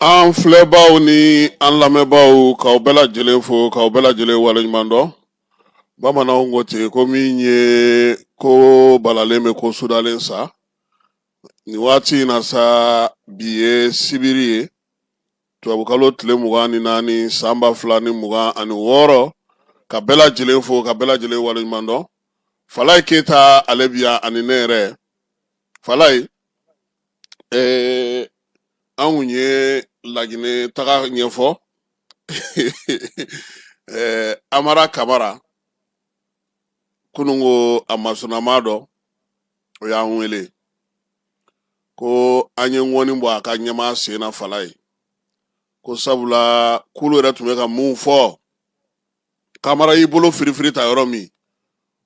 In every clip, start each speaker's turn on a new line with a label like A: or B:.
A: An filɛbaw ni an lamɛnbaw k'aw bɛɛ lajɛlen fo k'aw bɛɛ lajɛlen waleɲuman dɔn. Bamananw ko ten ko min ye ko balalen bɛ ko sudalen sa. Nin waati in na sa bi ye sibiri ye tubabukalo tile 24 san 2026 ka bɛɛ lajɛlen fo ka bɛɛ lajɛlen waleɲuman dɔn. Falaye Keyita ale bi yan ani ne yɛrɛ. Falaye an kun ye Laginɛ taga ɲɛfɔ Amara Kamara kunungo a masonama dɔ o y'an wele ko an ye ŋɔni bɔ a ka ɲɛmaa sen na Falaye ko sabula kulu yɛrɛ tun bɛ ka mun fɔ Kamara y'i bolo firifiri ta yɔrɔ min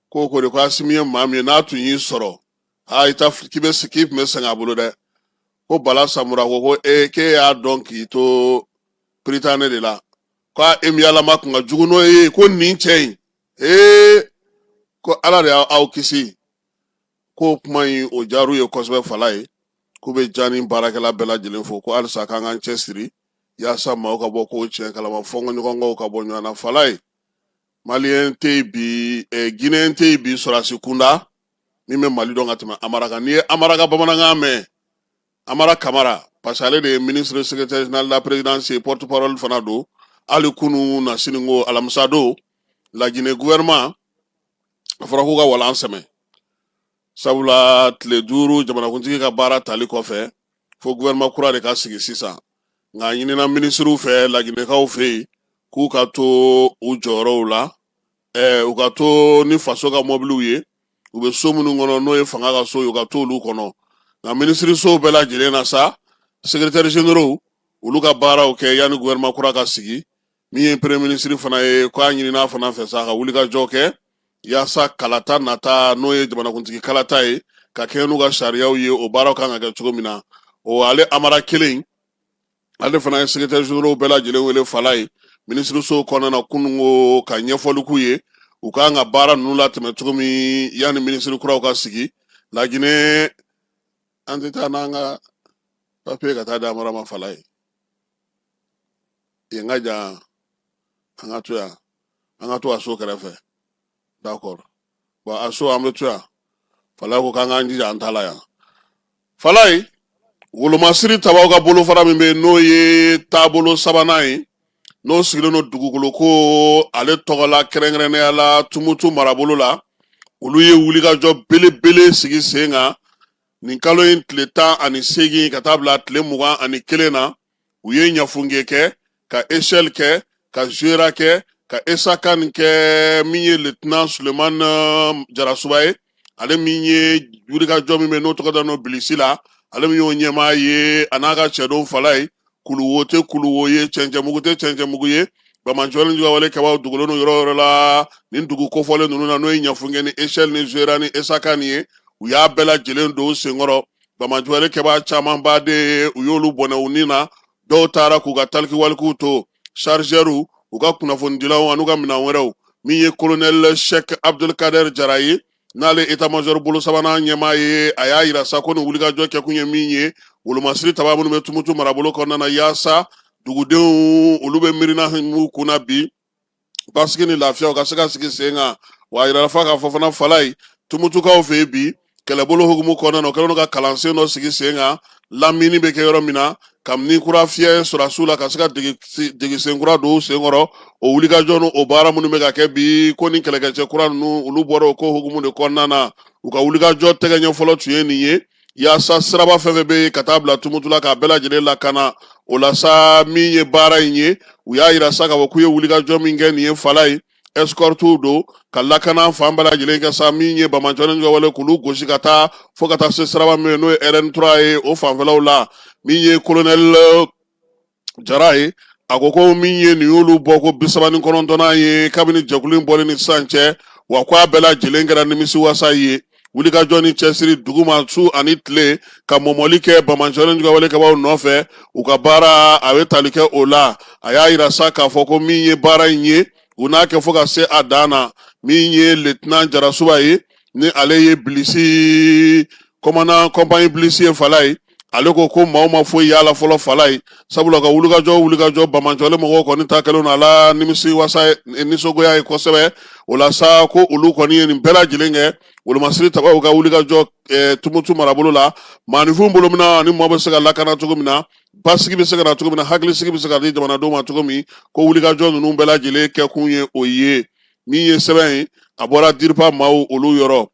A: ko de ko Asimi ye maa min ye n'a tun y'i sɔrɔ k'i tun bɛ sɛgɛn a bolo dɛ ko Bala Samura ko k'e y'a dɔn k'i to Prytanɛ de la ko Emiyalama kun ka jugu n'o ye ko nin cɛ in ko Ala de y'aw kisi ko kuma in o jaru ye kosɛbɛ Falaye k'u bɛ ja ni baarakɛla bɛɛ lajɛlen fo ko halisa k'an k'an cɛsiri yaasa maaw ka bɔ ko tiɲɛ kalama fɔnkɔɲɔgɔnkaw ka bɔ ɲɔgɔn na. Falaye Maliyɛn tɛ yen bi Guinéen tɛ yen bi sɔrɔdasi kunda min bɛ Mali dɔn ka tɛmɛ Amara kan. N'i ye Amara ka bamanankan mɛn Amara Kamara parce que ale de ye ministre secrétaire général de la présidence et porte-parole fana don. Hali kunu na siningo alamisa don Laginɛ gouvernement a fɔra k'u ka walan sɛmɛ sabula tile 5 jamanakuntigi ka baara tali kɔfɛ fo gouvernement kura de ka sigi sisan nka ɲinina ministrew fɛ Laginɛkaw fɛ yen k'u ka to u jɔyɔrɔw la u ka to ni faso ka mobiliw ye u bɛ so minnu kɔnɔ n'o ye fanga ka so ye u ka to olu kɔnɔ nka ministre sow bɛɛ lajɛlen na sa secrétaire généraux olu ka baaraw kɛ yanni gouvernement kura ka sigi min ye premier ministre fana ye k'a ɲinina fana fɛ sa ka wulikajɔ kɛ yaasa kalata nata n'o ye jamanakuntigi kalata ye ka kɛ n'u ka sariyaw ye o baaraw kan ka kɛ cogo min na o ale Amara kelen ale fana ye secrétaire généraux bɛɛ lajɛlen wele Falaye ministre sow kɔnɔna na kunungo ka ɲɛfɔli k'u ye u kan ka baara ninnu latɛmɛ cogo min yanni ministre kuraw ka sigi Laginɛ an tɛ taa n'an ka papier ka taa di Amara ma Falaye yen ka jan an ka to yan an ka to a so kɛrɛfɛ d'accord bon a so an bɛ to yan Falaye ko k'an k'an jija an ta la yan. Falaye wolomasiri tabaw ka bolofara min bɛ n'o ye taabolo sabanan ye n'o sigilen don dugukolo ko ale tɔgɔla kɛrɛnkɛrɛnnenya la Tumutu marabolo la olu ye wulikajɔ belebele sigi sen kan nin kalo in tile 18 ka taa bila tile 21 na u ye ɲafunge kɛ ka échelle kɛ ka Zuera kɛ ka Esakan kɛ min ye lieutenant Suleman Jarasuba ye ale min ye wulikajɔ min bɛ n'o tɔgɔ da n'o Bilisi la ale min y'o ɲɛmaa ye a n'a ka cɛdon Falaye kuluwo tɛ kuluwo ye cɛncɛnmugu tɛ cɛncɛnmugu ye Bamajɔni Jugawale kɛbaw dogolen don yɔrɔ yɔrɔ la nin dugu kofɔlen ninnu na n'o ye ɲafunge ni échelle ni Zuera ni Esakan ye u y'a bɛɛ lajɛlen don u senkɔrɔ Bamajɔni kɛba caman baden u y'olu bɔnɛ u ni na dɔw taara k'u ka talikiwalikuw to chargeurs u ka kunnafonidilaw an'u ka minɛn wɛrɛw min ye colonel Cheikh Abdelkader Jara ye n'ale état major bolo sabanan ɲɛmaa ye a y'a yira sa ko nin wulikajɔ kɛkun ye min ye wolomasiri taba minnu bɛ Tumutu marabolo kɔnɔna na yaasa dugudenw olu bɛ miirina mun kunna bi basigi ni lafiya u ka se ka sigi sen kan wa a yirala fa k'a fɔ fana Falaye Tumutukaw fɛ yen bi kɛlɛbolo hukumu kɔnɔna na u kɛlen don ka kalansen dɔ sigi sen kan lamini bɛ kɛ yɔrɔ min na kabini kura fiyɛ sɔrɔdasiw la ka se ka dege sen kura don u senkɔrɔ o wulikajɔ ni o baara minnu bɛ ka kɛ bi ko ni kɛlɛkɛcɛ kura ninnu olu bɔra o ko hukumu de kɔnɔna na u ka wulikajɔ tɛgɛ ɲɛfɔlɔ tun ye nin ye yaasa siraba fɛn fɛn bɛ ka taa bila Tumutu la k'a bɛɛ lajɛlen lakana o la sa min ye baara in ye u y'a yira sa k'a fɔ k'u ye wulikajɔ min kɛ nin ye Falaye escortew don ka lakana fan bɛɛ lajɛlen kɛ sa min ye Bamajɔni Jugawale k'olu gosi ka taa fo ka taa se siraba min n'o ye RN3 ye o fanfɛlaw la min ye colonel Jara ye a ko min ye nin y'olu bɔ ko 39 ye kabini jɛkulu in bɔlen ni sisan cɛ wa ko a bɛɛ lajɛlen kɛra nimisiwasa ye wulikajɔ ni cɛsiri duguma su ani tile ka mɔmɔli kɛ Bamajɔni Jugawale kɛbaw nɔfɛ u ka baara a bɛ tali kɛ o la a y'a yira sa k'a fɔ ko min ye baara in ye u n'a kɛ fo ka se a dan na min ye lieutenant Jarasuba ye ni ale ye Bilisi commandant compagnie Bilisi ye Falaye ale ko maa ma foyi yala fɔlɔ fala ye sabula ka wulikajɔ bamanjɔle mɔgɔw kɔni ta kɛlen na la nimisi wasa nisɔngoya ye kosɛbɛ o la sa ko olu kɔni ye nin bɛɛ lajɛlen kɛ wolomasiri tabaw ka wulikajɔ tumutu marabolo la maanifin bolo min na ni mɔgɔ bɛ se ka lakana cogo min na basigi bɛ se ka na cogo min na hakilisigi bɛ se ka di jamanadenw ma cogo min ko wulikajɔ ninnu bɛɛ lajɛlen kɛkun ye o ye min ye sɛbɛn ye a bɔra diripa maaw olu yɔrɔ.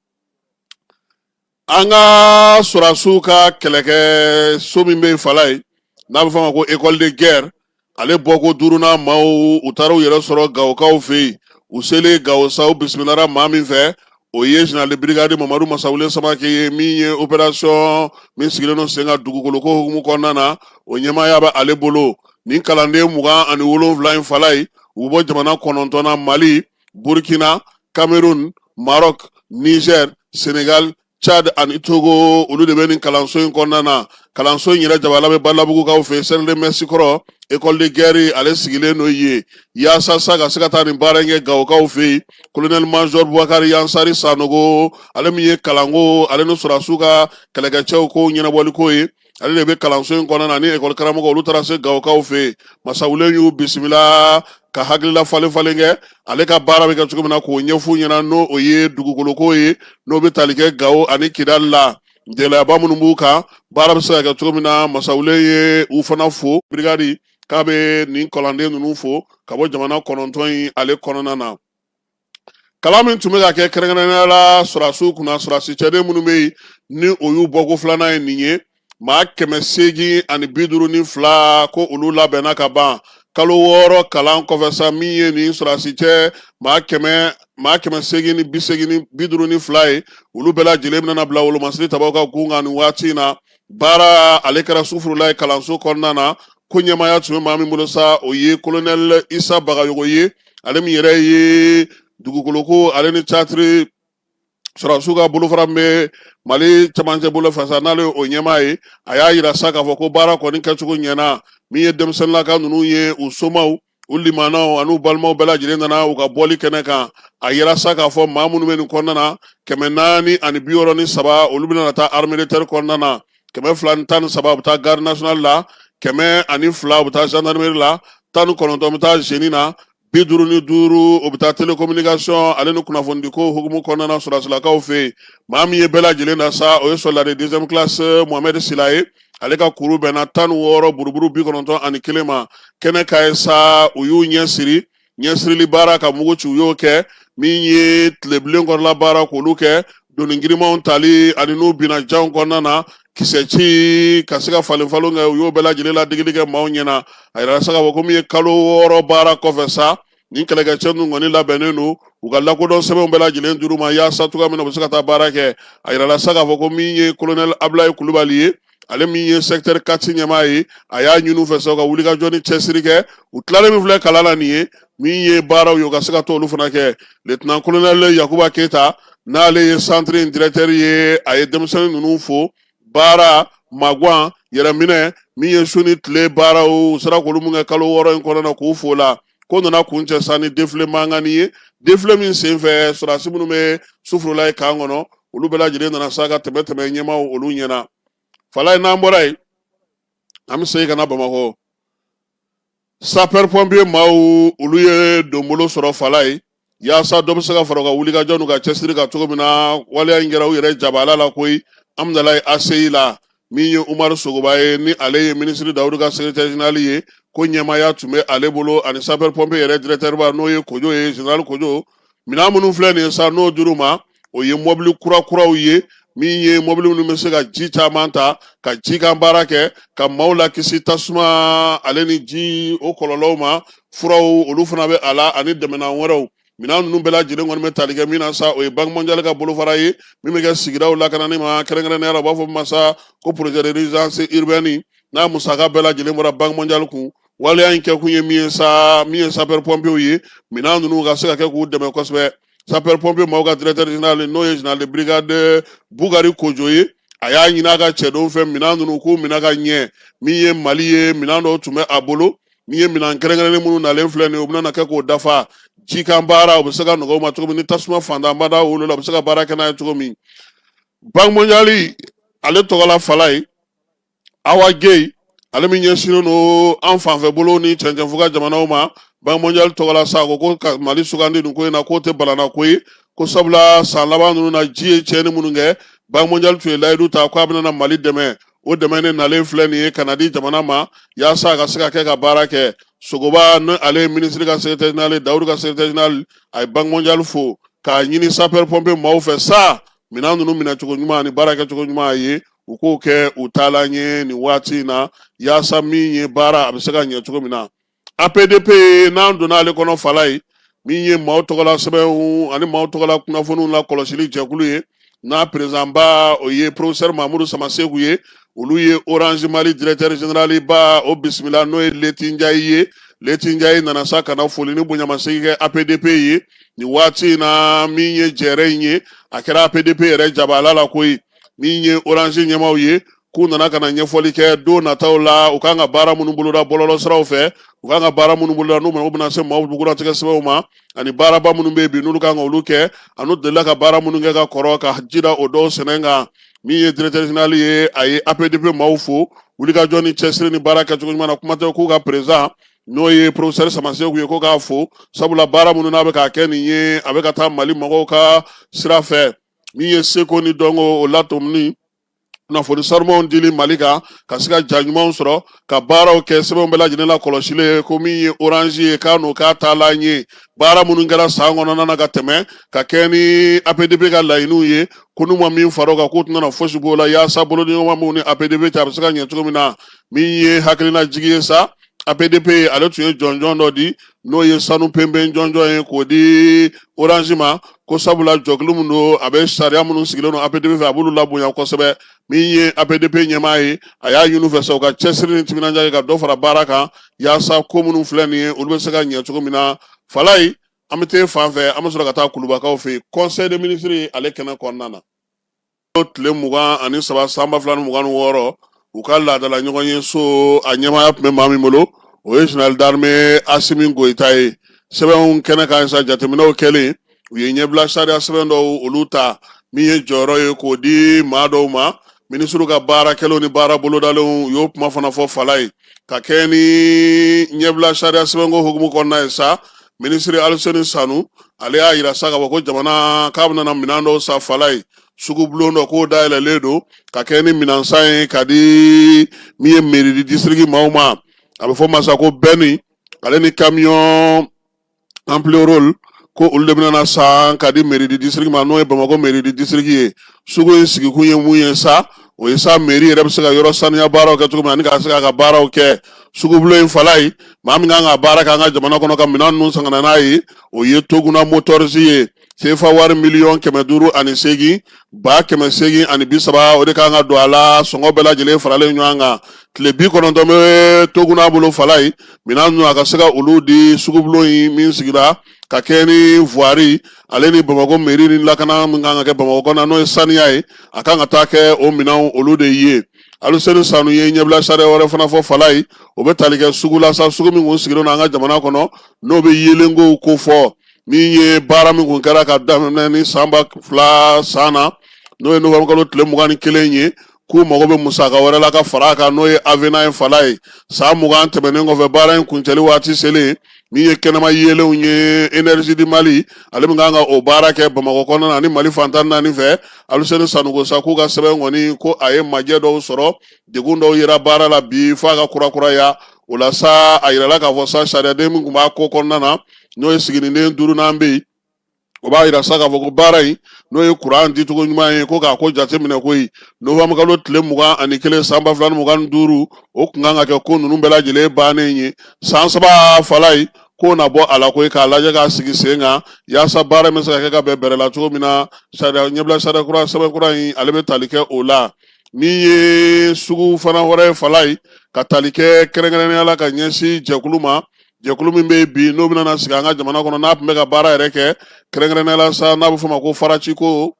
A: An ka sɔrɔdasiw ka kɛlɛkɛ so min bɛ fala ye n'a bɛ fɔ a ma ko école de guerre ale bɔko duurunan maaw u taara u yɛrɛ sɔrɔ Gawokaw fɛ yen u selen Gawo sa u bisimilara maa min fɛ o ye général de brigade Mamadu Masawule Samake ye min ye opération min sigilen don sen kan dugukoloko hukumu kɔnɔna na o ɲɛmaaya bɛ ale bolo nin kalanden 27 in fala ye u bɔ jamana 9 Mali, Burkina, Cameroun, Maroc, Niger, Sénégal, Chad ani Togo olu de bɛ nin kalanso in kɔnɔna na kalanso in yɛrɛ jabala bɛ Balabugukaw fɛ Serle Messi kɔrɔ école de guerre ale sigilen no ye yaasa sa ka se ka taa nin baara in kɛ Gawokaw fɛ colonel major Boubacar Yansari Sanogo ale min ye kalanko ale ni sɔrɔdasiw ka kɛlɛkɛcɛw ko ɲɛnabɔliko ye ale de bɛ kalanso in kɔnɔna na ni école karamɔgɔ olu taara se Gawokaw fɛ Masawule y'u bisimila ka hakilila falen kɛ ale ka baara bɛ kɛ cogo min na k'o ɲɛfu ɲɛna n'o o ye dugukoloko ye n'o bɛ tali kɛ Gawo ani Kidali la gɛlɛyaba minnu b'u kan baara bɛ se ka kɛ cogo min na Masawule ye u fana fo brigade k'a bɛ nin kalanden ninnu fo ka bɔ jamana 9 in ale kɔnɔna na kalan min tun bɛ ka kɛ kɛrɛnkɛrɛnnenya la sɔrɔdasiw kunna sɔrɔdasi cɛden minnu bɛ yen ni o y'u bɔko filanan ye nin ye maa 852 ko olu labɛnna ka ban kalo 6 kalan kɔfɛ sa min ye nin sɔrɔdasi cɛ maa 852 ye olu bɛɛ lajɛlen bɛna bila wolomasiri tabaw ka gun kan nin waati in na baara ale kɛra sufurula ye kalanso kɔnɔna na ko ɲɛmaaya tun bɛ maa min bolo sa o ye colonel Isa Bagayogo ye ale min yɛrɛ ye dugukoloko ale ni catiri sɔrɔdasiw ka bolofara min bɛ Mali cɛmancɛ bolo fɛ sa n'ale o ɲɛmaa ye a y'a yira sa k'a fɔ ko baara kɔni kɛcogo ɲɛna min ye denmisɛnninlaka ninnu ye u somaw u limanaw ani u balimaw bɛɛ lajɛlen nana u ka bɔli kɛnɛ kan a yira sa k'a fɔ maa minnu bɛ nin kɔnɔna na 463 olu bɛna taa armée de terre kɔnɔna na 213 u bɛ taa garde nationale la 102 u bɛ taa gendarmerie la 19 bɛ taa génie na 55 o bɛ taa télécommunication ale ni kunnafonidiko hukumu kɔnɔna na sɔrɔdasilakaw fɛ yen maa min ye bɛɛ lajɛlen na sa o ye soldat de 2e classe Mohamed Sila ye ale ka kuru bɛnna 16 buruburu 91 ma kɛnɛ ka ye sa u y'u ɲɛsirili baara ka mugu ci u y'o kɛ min ye tilebilen kɔnɔla baara k'olu kɛ doni girimanw tali ani n'u binna janw kɔnɔna na kisɛ ci ka se ka falen kɛ u y'o bɛɛ lajɛlen ladigili kɛ maaw ɲɛna a yɛrɛ sa k'a fɔ ko min ye kalo 6 baara kɔfɛ sa nin kɛlɛkɛcɛ ninnu kɔni labɛnnen don u ka lakodɔn sɛbɛnw bɛɛ lajɛlen dir'u ma yaasa cogoya min na u bɛ se ka taa baara kɛ a yirala sa k'a fɔ ko min ye colonel Ablaye Kulubali ye ale min ye secteur 4 ɲɛmaa ye a y'a ɲini u fɛ sa u ka wulikajɔ ni cɛsiri kɛ u tilalen min filɛ kalan na nin ye min ye baaraw ye u ka se ka to olu fana kɛ lieutenant colonel Yakuba Keita n'ale ye centre in directeur ye a ye denmisɛnnin ninnu fo baara magwan yɛrɛminɛ min ye su ni tile baaraw u sera k'olu mun kɛ kalo 6 in kɔnɔna na k'u fo la ko nana kun cɛ sa ni défilé mankan ye défilé min senfɛ sɔrɔdasi minnu bɛ sufurula ye kan kɔnɔ olu bɛɛ lajɛlen nana sa ka tɛmɛ ɲɛmaw olu ɲɛna fala ye n'an bɔra yen an bɛ segin ka na Bamakɔ sapeur pompier maaw olu ye donbolo sɔrɔ fala ye yaasa dɔ bɛ se ka fara u ka wulikajɔ n'u ka cɛsiri kan cogo min na waleya in kɛra u yɛrɛ jabala la koyi Amdalayi ACI la min ye Umaru Sogoba ye ni ale ye ministre Dawudu ka secrétaire général ye ko ɲɛmaaya tun bɛ ale bolo ani sapeur pompier yɛrɛ directeur ba n'o ye Kojo ye général Kojo minɛn minnu filɛ nin ye sa n'o dir'u ma o ye mobili kuraw ye min ye mobili minnu bɛ se ka ji caman ta ka jikan baara kɛ ka maaw lakisi tasuma ale ni ji o kɔlɔlɔw ma furaw olu fana bɛ a la ani dɛmɛnan wɛrɛw minɛn ninnu bɛɛ lajɛlen kɔni bɛ tali kɛ min na sa o ye Banque mondiale ka bolofara ye min bɛ kɛ sigidaw lakanani ma kɛrɛnkɛrɛnnenya la u b'a fɔ min ma sa ko projet de résilience urbaine n'a musaka bɛɛ lajɛlen bɔra Banque mondiale kun waleya in kɛkun ye min ye sapeur pompier ye minɛn ninnu ka se ka kɛ k'u dɛmɛ kosɛbɛ sapeur pompier maaw ka directeur général n'o ye général de brigade Bugari Kojo ye a y'a ɲini a ka cɛdon fɛ minɛn ninnu k'u minɛ ka ɲɛ min ye Mali ye minɛn dɔw tun bɛ a bolo min ye minɛn kɛrɛnkɛrɛnnen minnu nalen filɛ nin ye u bɛna kɛ k'o dafa jikan baara u bɛ se ka nɔgɔ u ma cogo min ni tasuma fantanba da wolo la u bɛ se ka baara kɛ n'a ye cogo min Banque mondiale ale tɔgɔla fala ye Awa Gay ale min ɲɛsinnen no an fanfɛ bolo ni cɛncɛn fuga jamanaw ma Banque mondiale tɔgɔla sa ko ka Mali sugandi nin ko in na k'o tɛ balana ko ye ko sabula san laban ninnu na ji ye tiɲɛni minnu kɛ Banque mondiale tun ye layidu ta k'a bɛna Mali dɛmɛ o dɛmɛ ne nalen filɛ nin ye ka na di jamana ma yaasa a ka se ka kɛ ka baara kɛ Sogoba ni ale ye ministre ka secrétaire général ye Dawudu ka secrétaire général a ye Banque mondiale fo k'a ɲini sapeur pompier maaw fɛ sa minɛn ninnu minɛcogo ɲuman ani baara kɛcogo ɲuman a ye u k'o kɛ u taalan ye nin waati in na yaasa min ye baara a bɛ se ka ɲɛ cogo min na APDP n'an donna ale kɔnɔ fala ye min ye maaw tɔgɔla sɛbɛnw ani maaw tɔgɔla kunnafoniw la kɔlɔsili jɛkulu ye n'a président ba o ye professeur Mamadou Samaseku ye olu ye Orange Mali directeur général ba o bisimila n'o ye Leti Ndiaye ye Leti Ndiaye nana sa ka na foli ni bonyamasegin kɛ APDP ye nin waati in na min ye jɛrɛ in ye a kɛra APDP yɛrɛ jabala la koyi min ye Orange ɲɛmaw ye k'u nana ka na ɲɛfɔli kɛ don nataw la u kan ka baara minnu boloda bɔlɔlɔ siraw fɛ u kan ka baara minnu boloda n'u bɛna se maaw buguratigɛ sɛbɛnw ma ani baaraba minnu bɛ yen bi n'olu kan ka olu kɛ ani delila ka baara minnu kɛ ka kɔrɔ ka jira o dɔw sɛnɛ kan min ye directeur général ye a ye APDP maaw fo wulikajɔ ni cɛsiri ni baara kɛcogo ɲuman na kuma tɛ k'u ka président n'o ye professeur Samaseku ye ko k'a fo sabula baara minnu n'a bɛ k'a kɛ nin ye a bɛ ka taa Mali mɔgɔw ka sira fɛ min ye seko ni dɔnko o latomini kunnafoni sanumanw dili Mali kan ka se ka ja ɲumanw sɔrɔ ka baaraw kɛ sɛbɛnw bɛɛ lajɛlen la kɔlɔsili ko min ye Orange ye k'a n'o k'a taalan ye baara minnu kɛra san kɔnɔna na ka tɛmɛ ka kɛ ni APDP ka laɲiniw ye ko n'u ma min fara o kan k'u tɛna fosi b'o la yaasa bolodiɲɔgɔnma minnu ni APDP cɛ a bɛ se ka ɲɛ cogo min na min ye hakilina jigi ye sa APDP ale tun ye jɔnjɔn dɔ di n'o ye sanu pembe jɔnjɔn ye k'o di Orange ma ko sabula jɔkulu min don a bɛ sariya minnu sigilen don APDP fɛ a b'olu labonya kosɛbɛ min ye APDP ɲɛmaa ye a y'a ɲini u fɛ sa u ka cɛsiri ni timinandiya kɛ ka dɔ fara baara kan yaasa ko minnu filɛ nin ye olu bɛ se ka ɲɛ cogo min na fala yi an bɛ taa fan fɛ an bɛ sɔrɔ ka taa Kulubakaw fɛ yen conseil des ministres ale kɛnɛ kɔnɔna na tile 23 san 2026 u ka laadala ɲɔgɔn ye so a ɲɛmaaya tun bɛ maa min bolo o ye général d'armée Asimi Goyita ye sɛbɛnw kɛnɛ kan sa jateminɛw kɛlen u ye ɲɛbila sariya sɛbɛn dɔw olu ta min ye jɔyɔrɔ ye k'o di maa dɔw ma ministre ka baarakɛlaw ni baara bolodalenw u y'o kuma fana fɔ fala ye ka kɛ ni ɲɛbila sariya sɛbɛnko hukumu kɔnɔna ye sa ministre Aliseni Sanu ale y'a yira sa ka fɔ ko jamana k'a bɛna minɛn dɔw sa fala ye sugu bulon dɔ k'o dayɛlɛlen don ka kɛ ni minɛnsan ye ka di min ye mairie di district maaw ma a bɛ fɔ ma sa ko Beni ale ni camion ampliorol ko olu de bɛna san ka di mairie di district ma n'o ye Bamakɔ mairie di district ye sugu in sigikun ye mun ye sa o ye sa mairie yɛrɛ bɛ se ka yɔrɔ sanuya baaraw kɛ cogo min na ani ka se k'a ka baaraw kɛ sugu bulon in fala ye maa min kan ka baara kɛ an ka jamana kɔnɔ ka minɛn ninnu san ka na n'a ye o ye Toguna Motors ye CFA wari 508,830 o de kan ka don a la sɔngɔ bɛɛ lajɛlen faralen ɲɔgɔn kan tile 90 bɛ Toguna bolo fala ye minɛn ninnu a ka se ka olu di sugu bulon in min sigira ka kɛ ni voirie ale ni Bamakɔ mairie ni lakana min kan ka kɛ Bamakɔ kɔnɔ n'o ye saniya ye a kan ka taa kɛ o minɛnw olu de ye Aliseni Sanu ye ɲɛbila sariya wɛrɛ fana fɔ fala ye o bɛ tali kɛ sugu la sa sugu min kun sigilen don an ka jamana kɔnɔ n'o bɛ yelenkow ko fɔ min ye baara min kun kɛra ka daminɛ ni san 2000 san na n'o ye novembre kalo tile 21 ye k'u mago bɛ musaka wɛrɛ la ka fara a kan n'o ye Avena ye fala ye san 20 tɛmɛnen kɔfɛ baara in kuncɛli waati selen min ye kɛnɛma yelenw ye Énergie du Mali ale min kan ka o baara kɛ Bamakɔ kɔnɔna na ni Mali fantan naani fɛ Aliseni Sanu ko sa k'u ka sɛbɛn kɔni ko a ye majɛ dɔw sɔrɔ degun dɔw yera baara la bi f'a ka kurakuraya o la sa a yirala k'a fɔ sa sariyaden min tun b'a ko kɔnɔna na n'o ye siginiden 5nan bɛ yen o b'a yira sa k'a fɔ ko baara in n'o ye kuran dicogo ɲuman ye ko k'a ko jateminɛ koyi novembre kalo tile 21 san 2025 o kun kan ka kɛ ko ninnu bɛɛ lajɛlen bannen ye san 3 fala ye ko na bɔ a la koyi k'a lajɛ k'a sigi sen kan yaasa baara in bɛ se ka kɛ ka bɛn bɛrɛ la cogo min na sariya ɲɛbila sariya kura sɛbɛn kura in ale bɛ tali kɛ o la min ye sugu fana wɛrɛ ye fala ye ka tali kɛ kɛrɛnkɛrɛnnenya la ka ɲɛsin jɛkulu ma jɛkulu min bɛ bi n'o bɛna sigi an ka jamana kɔnɔ n'a tun bɛ ka baara yɛrɛ kɛ kɛrɛnkɛrɛnnenya la sa n'a bɛ fɔ o ma ko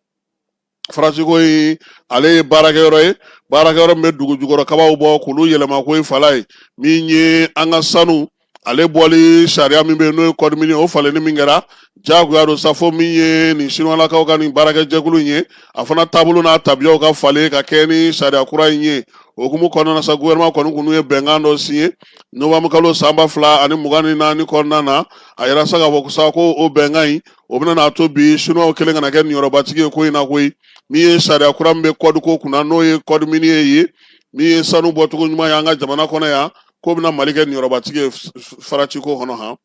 A: faraciko in ale ye baarakɛyɔrɔ ye baarakɛyɔrɔ min bɛ dugu jukɔrɔ kabaw bɔ k'olu yɛlɛma ko ye fala ye min ye an ka sanu ale bɔli sariya min bɛ yen n'o ye code minier o falenni min kɛra jagoya don sa fo min ye nin sinualakaw ka nin baarakɛjɛkulu in ye a fana taabolo n'a tabiyaw ka falen ka kɛ ni sariya kura in ye o hukumu kɔnɔna na sa gouvernement kɔni kun ye bɛnkan dɔ signé novembre kalo san 2024 kɔnɔna na a yɛrɛ sa ka fɔ sa ko o bɛnkan in o bɛna n'a to bi sinuwaw kelen kana kɛ niyɔrɔbatigi ye ko in na koyi min ye sariya kura min bɛ code ko kunna n'o ye code minier ye min ye sanu bɔcogo ɲuman ye an ka jamana kɔnɔ yan ko bɛna mali kɛ niyɔrɔbatigi ye farati ko kɔnɔ han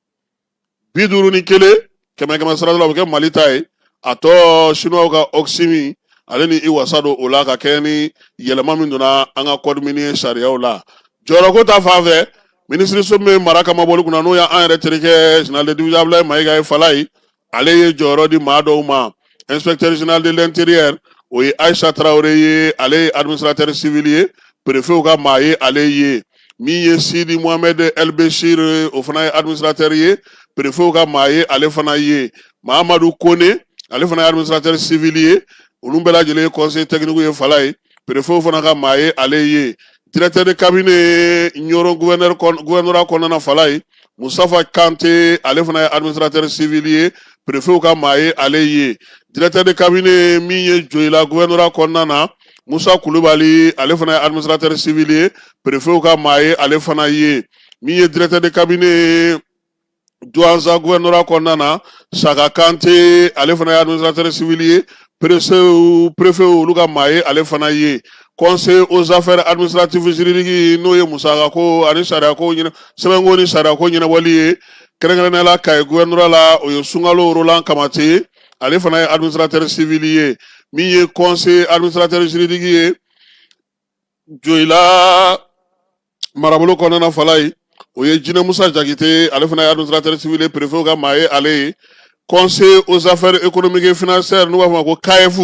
A: 51 kɛmɛ sara la o bɛ kɛ mali ta ye a tɔ sinuwaw ka oxymi ale ni i wasa don o la ka kɛ ni yɛlɛma min donna an ka code minier sariyaw la jɔyɔrɔko ta fan fɛ minisiriso min bɛ mara kama bɔli kunna n'o y'an yɛrɛ terikɛ général de division Abdoulaye Mayiga ye Falaye ale ye jɔyɔrɔ di maa dɔw ma inspecteur général de l'intérieur o ye Aïcha Traoré ye ale ye administrateur civil ye préfet ka maa ye ale ye min ye Sidi Mohamed El Beshir o fana ye administrateur ye préfet ka maa ye ale fana ye Mahamadou Kone ale fana ye administrateur civil ye olu bɛɛ lajɛlen ye conseil technique ye Falaye préfet fana ka maa ye ale ye directeur de cabinet Nyoro gouvernorat kɔnɔna Falaye Moustapha Kanté ale fana ye administrateur civil ye préfet ka maa ye ale ye directeur de cabinet min ye Joyila gouvernorat kɔnɔna na Musa Kulubali ale fana ye administrateur civil ye préfet ka maa ye ale fana ye min ye directeur de cabinet Douanza gouvernorat kɔnɔna na Saka Kanté ale fana ye administrateur civil ye préfet olu ka maa ye ale fana ye conseil aux affaires administratives juridiques n'o ye musaka ko ani sariya ko sɛbɛnko ni sariya ko ɲɛnabɔli ye kɛrɛnkɛrɛnnenya la Kayi gouvernorat la o ye Sunkalo Roland Kamate ale fana ye administrateur civil ye min ye conseil administrateur juridique ye Joyila marabolo kɔnɔna Falaye o ye Jinɛ Musa Jakite ale fana ye administrateur civil ye préfet ka maa ye ale ye conseil aux affaires économiques et financières n'u b'a fɔ ma ko KF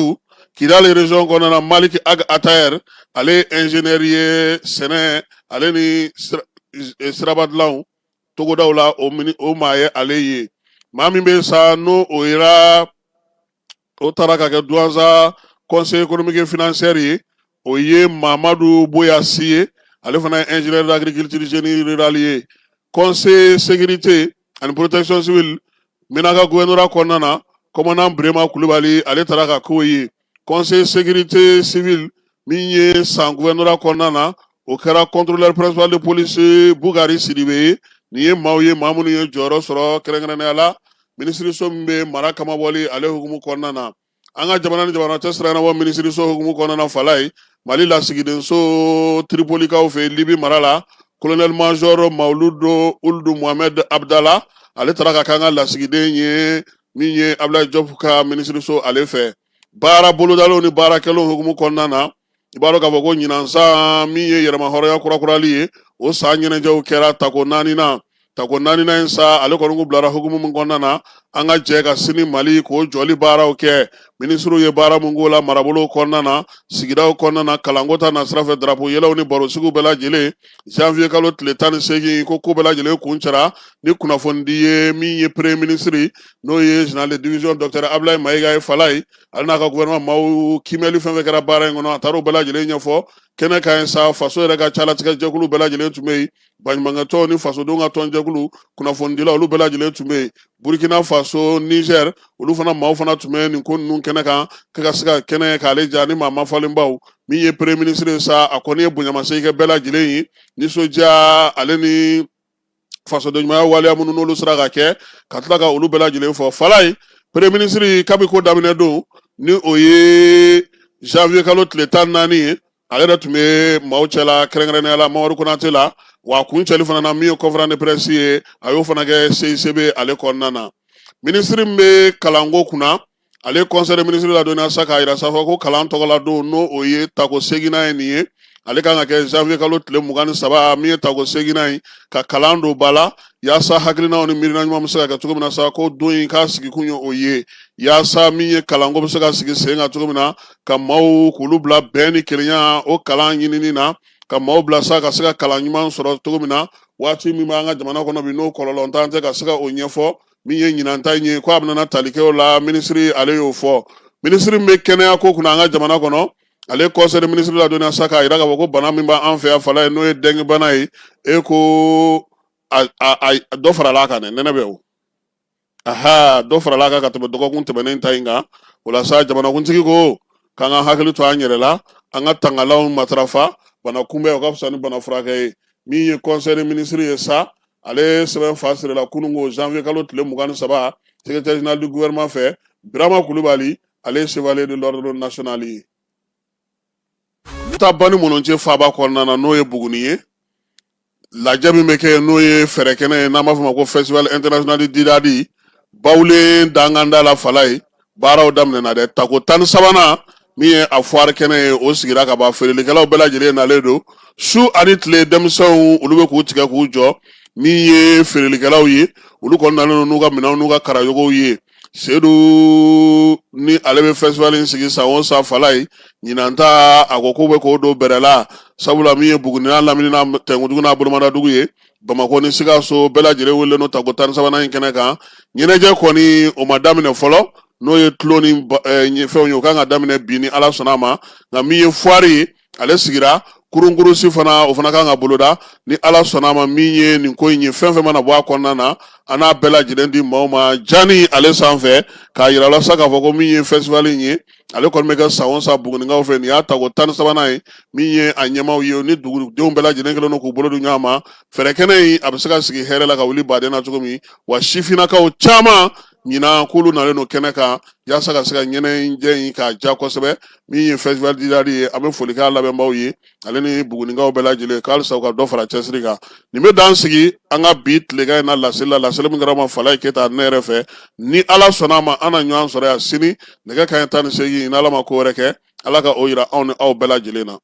A: Kidali région kɔnɔna na Malik Ag Atayer ale ye ingénieur ye sɛnɛ ale ni siraba dilanw togodaw la o maa ye ale ye maa min bɛ sa n'o o yera o taara ka kɛ Douanza conseil économique et financier ye o ye Mamadou Boyassi ye ale fana ye ingénieur d'agriculture génie rural ye conseil sécurité ani protection civile Minaka gouvernorat kɔnɔna na commandant Brema Kulubali ale taara ka k'o ye conseil sécurité civile min ye san gouvernorat kɔnɔna na o kɛra contrôleur principal de police Bugari Sidibe ye nin ye maaw ye maa minnu ye jɔyɔrɔ sɔrɔ kɛrɛnkɛrɛnnenya la minisiriso min bɛ mara kama bɔli ale hukumu kɔnɔna na an ka jamana ni jamana tɛ siranna bɔ minisiriso hukumu kɔnɔna na Falaye Mali lasigidenso Tripolikaw fɛ Libi mara la colonel major Mauludu Uldu Mohamed Abdallah ale taara ka k'an ka lasigiden ye min ye Abdoulaye Diop ka minisiriso ale fɛ baara bolodaliw ni baarakɛlaw hukumu kɔnɔna na i b'a dɔn k'a fɔ ko ɲinansan min ye yɛrɛma hɔrɔnya kurakurali ye o san ɲɛnajɛw kɛra tako 4nan in sa ale kɔni ko bilara hukumu min kɔnɔna na an ka jɛ ka sini Mali k'o jɔli baaraw kɛ minisiriw ye baara mun k'o la marabolow kɔnɔna na sigidaw kɔnɔna na kalanko ta na sira fɛ drapeau yɛlɛw ni barosigiw bɛɛ lajɛlen janvier kalo tile 18 ko bɛɛ lajɛlen kun cɛra ni kunnafonidi ye min ye premier ministre n'o ye général de division docteur Abdoulaye Mayiga ye Falaye ale n'a ka gouvernement maaw kimɛli fɛn fɛn kɛra baara in kɔnɔ a taara o bɛɛ lajɛlen ɲɛfɔ kɛnɛ ka ɲi sa faso yɛrɛ ka calatigɛ jɛkulu bɛɛ lajɛlen tun bɛ yen baɲumankɛtɔn ni fasodenw ka tɔnjɛkulu kunnafonidilaw olu bɛɛ lajɛlen tun bɛ yen Burkina Faso Niger olu fana maaw fana tun bɛ nin ko ninnu kɛnɛ kan ka se ka kɛnɛ k'ale ja ni maa mafalenbaw min ye premier ministre sa a kɔni ye bonyamasegin kɛ bɛɛ lajɛlen ye nisɔndiya ale ni fasoden ɲumanya waleya minnu n'olu sera ka kɛ ka tila ka olu bɛɛ lajɛlen fɔ Falaye premier ministre kabi ko daminɛ don ni o ye janvier kalo tile 14 ye ale yɛrɛ tun bɛ maaw cɛla kɛrɛnkɛrɛnnenya la Mamadu Konate la wa kun cɛli fana na min ye conférence de presse ye a y'o fana kɛ CICB ale kɔnɔna na ministre min bɛ kalanko kunna ale conseil de ministre ladɔnniya sa k'a jira sa fɔ ko kalan tɔgɔla don n'o o ye tako 8nan ye nin ye ale kan ka kɛ janvier kalo tile 23 min ye tako 8nan ye ka kalan don ba la yaasa hakilinaw ni miirina ɲuman bɛ se ka kɛ cogo min na sa ko don in k'a sigi kun ye o ye yaasa min ye kalanko bɛ se ka sigi sen kan cogo min na ka maaw k'olu bila bɛn ni kelenya o kalan ɲinini na ka maaw bila sa ka se ka kalan ɲuman sɔrɔ cogo min na waati min b'an ka jamana kɔnɔ bi n'o kɔlɔlɔ t'an tɛ ka se ka o ɲɛfɔ min ye ɲinanta in ye ko a bɛna tali kɛ o la minisiri ale y'o fɔ minisiri min bɛ kɛnɛya ko kunna an ka jamana kɔnɔ ale conseil de ministre ladɔnniya sa k'a jira k'a fɔ ko bana min b'an fɛ yan Falaye n'o ye dengue bana ye e ko dɔ farala kan dɛ nɛnɛ bɛ o aha dɔ farala kan ka tɛmɛ dɔgɔkun tɛmɛnen ta in kan o la sa jamanakuntigi ko k'an ka hakili to an yɛrɛ la an ka tangalanw matarafa bana kunbɛn o ka fisa ni bana furakɛ ye min ye conseil des ministres ye sa ale sɛbɛn fa sirila kununko janvier kalo tile 23 secrétaire général du gouvernement fɛ Birama Kulubali ale ye chevalier de l'ordre national ye ta bani minnu cɛ faaba kɔnɔna na n'o ye Buguni ye lajɛ min bɛ kɛ n'o ye fɛrɛkɛnɛ ye n'an b'a fɔ ma ko festival international du Didadi bawulen danganda la fala ye baaraw daminɛna dɛ tako 13nan min ye a foire kɛnɛ ye o sigira ka ban feerelikɛlaw bɛɛ lajɛlen nalen don su ani tile denmisɛnw olu bɛ k'u tigɛ k'u jɔ min ye feerelikɛlaw ye olu kɔni nalen don n'u ka minɛnw n'u ka karajogow ye Seydou ni ale bɛ festival in sigi san o san fala ye ɲinan ta a ko k'u bɛ k'o don bɛrɛ la sabula min ye Buguni n'a Lamini n'a Tɛnkuntugu n'a Bolomadadugu ye Bamako ni Sikaso bɛɛ lajɛlen wele n'o tako 13nan in kɛnɛ kan ɲɛnajɛ kɔni o ma daminɛ fɔlɔ n'o ye tulo ni fɛnw ye o kan ka daminɛ bi ni Ala sɔnna a ma nka min ye foire ye ale sigira kurunkurusi fana o fana kan ka boloda ni Ala sɔnna a ma min ye nin ko in ye fɛn fɛn mana bɔ a kɔnɔna na an n'a bɛɛ lajɛlen di maaw ma jani ale sanfɛ k'a yira la sa k'a fɔ ko min ye festival in ye ale kɔni bɛ kɛ san o san Bugunikaw fɛ nin y'a tako 13nan ye min ye a ɲɛmaw ye ni dugudenw bɛɛ lajɛlen kɛlen don k'u bolo di ɲɔgɔn ma fɛrɛkɛnɛ in a bɛ se ka sigi hɛrɛ la ka wuli baden na cogo min wa sifinnakaw caman ɲinan k'olu nalen don kɛnɛ kan yaasa ka se ka ɲɛnajɛ in k'a ja kosɛbɛ min ye festival Didadi ye an bɛ foli k'a lamɛnbaaw ye ale ni Bugunikaw bɛɛ lajɛlen k'alisa u ka dɔ fara cɛsiri kan nin bɛ dan sigi an ka bi tilegan in na laseli la laseli min kɛra ma Falaye Keyita ne yɛrɛ fɛ ni Ala sɔnna a ma an na ɲɔgɔn sɔrɔ yan sini nɛgɛ kanɲɛ 18 ni Ala ma ko wɛrɛ kɛ Ala ka o yira anw ni aw bɛɛ lajɛlen na